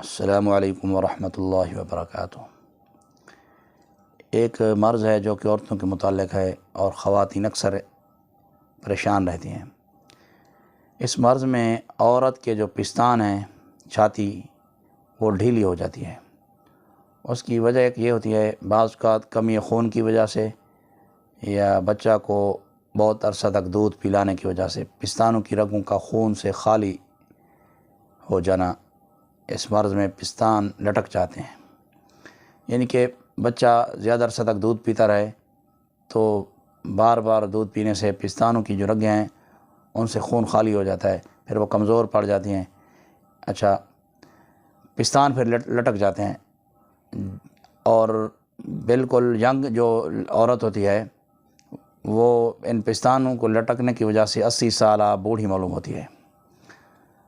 السلام علیکم ورحمۃ اللہ وبرکاتہ۔ ایک مرض ہے جو کہ عورتوں کے متعلق ہے اور خواتین اکثر پریشان رہتی ہیں۔ اس مرض میں عورت کے جو پستان ہیں، چھاتی، وہ ڈھیلی ہو جاتی ہے۔ اس کی وجہ ایک یہ ہوتی ہے، بعض اوقات کمی خون کی وجہ سے یا بچہ کو بہت عرصہ تک دودھ پلانے کی وجہ سے پستانوں کی رگوں کا خون سے خالی ہو جانا، اس مرض میں پستان لٹک جاتے ہیں۔ یعنی کہ بچہ زیادہ عرصہ تک دودھ پیتا رہے تو بار بار دودھ پینے سے پستانوں کی جو رگیں ہیں ان سے خون خالی ہو جاتا ہے، پھر وہ کمزور پڑ جاتی ہیں۔ پستان پھر لٹک جاتے ہیں، اور بالکل ینگ جو عورت ہوتی ہے وہ ان پستانوں کو لٹکنے کی وجہ سے 80 سالہ بوڑھی معلوم ہوتی ہے،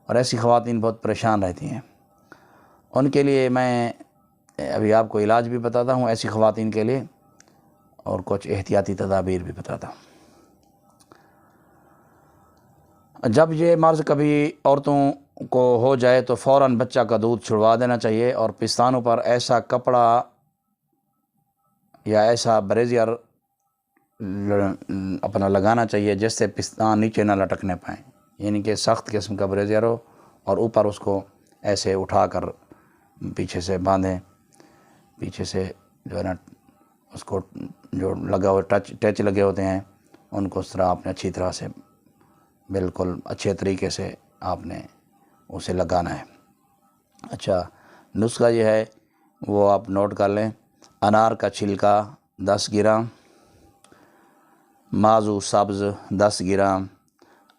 اور ایسی خواتین بہت پریشان رہتی ہیں۔ ان کے لیے میں ابھی آپ کو علاج بھی بتاتا ہوں ایسی خواتین کے لیے، اور کچھ احتیاطی تدابیر بھی بتاتا ہوں۔ جب یہ مرض کبھی عورتوں کو ہو جائے تو فوراً بچہ کا دودھ چھڑوا دینا چاہیے، اور پستانوں پر ایسا کپڑا یا ایسا بریزیئر اپنا لگانا چاہیے جس سے پستان نیچے نہ لٹکنے پائیں، یعنی کہ سخت قسم کا بریزیئر ہو، اور اوپر اس کو ایسے اٹھا کر پیچھے سے باندھیں، پیچھے سے جو ہے نا اس کو جو لگا ہوا ٹچ لگے ہوتے ہیں ان کو اس طرح آپ نے اچھی طرح سے بالکل اچھے طریقے سے آپ نے اسے لگانا ہے۔ نسخہ یہ ہے وہ آپ نوٹ کر لیں۔ انار کا چھلکا 10 گرام، مازو سبز 10 گرام،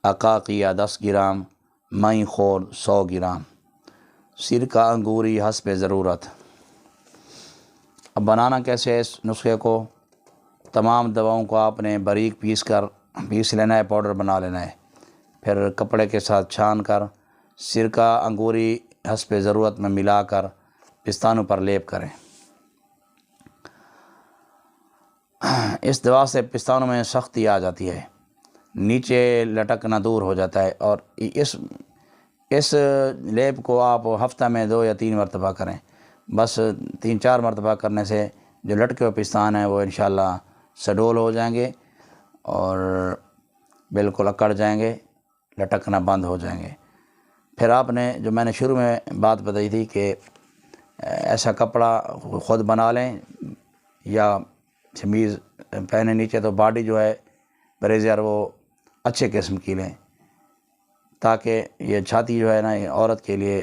عقاقیہ 10 گرام، مئی خور 100 گرام، سرکہ انگوری حسب ضرورت۔ اب بنانا کیسے ہے اس نسخے کو؟ تمام دواؤں کو آپ نے باریک پیس لینا ہے، پاؤڈر بنا لینا ہے، پھر کپڑے کے ساتھ چھان کر سرکہ انگوری حسب ضرورت میں ملا کر پستانوں پر لیپ کریں۔ اس دوا سے پستانوں میں سختی آ جاتی ہے، نیچے لٹکنا دور ہو جاتا ہے، اور اس لیپ کو آپ ہفتہ میں 2 یا 3 مرتبہ کریں۔ بس 3-4 مرتبہ کرنے سے جو لٹکے ہوئے پستان ہیں وہ انشاءاللہ سڈول ہو جائیں گے اور بالکل اکڑ جائیں گے، لٹکنا بند ہو جائیں گے۔ پھر آپ نے جو میں نے شروع میں بات بتائی تھی کہ ایسا کپڑا خود بنا لیں یا شمیز پہنے نیچے، تو باڈی جو ہے بریزیئر وہ اچھے قسم کی لیں، تاکہ یہ چھاتی جو ہے نا یہ عورت کے لیے،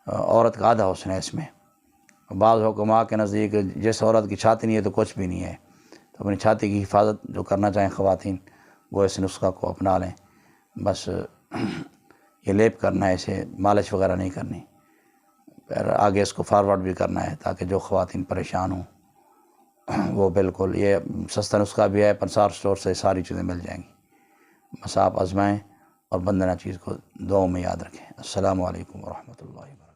عورت کا آدھا حسن ہے اس میں۔ بعض حکماء کے نزدیک جس عورت کی چھاتی نہیں ہے تو کچھ بھی نہیں ہے، تو اپنی چھاتی کی حفاظت جو کرنا چاہیں خواتین وہ اس نسخہ کو اپنا لیں۔ بس یہ لیپ کرنا ہے، اسے مالش وغیرہ نہیں کرنی، پھر آگے اس کو فارورڈ بھی کرنا ہے تاکہ جو خواتین پریشان ہوں وہ بالکل، یہ سستا نسخہ بھی ہے، پنسار اسٹور سے ساری چیزیں مل جائیں گی۔ بس آپ آزمائیں اور بندہ چیز کو دعاؤں میں یاد رکھیں۔ السلام علیکم ورحمۃ اللہ وبرکاتہ۔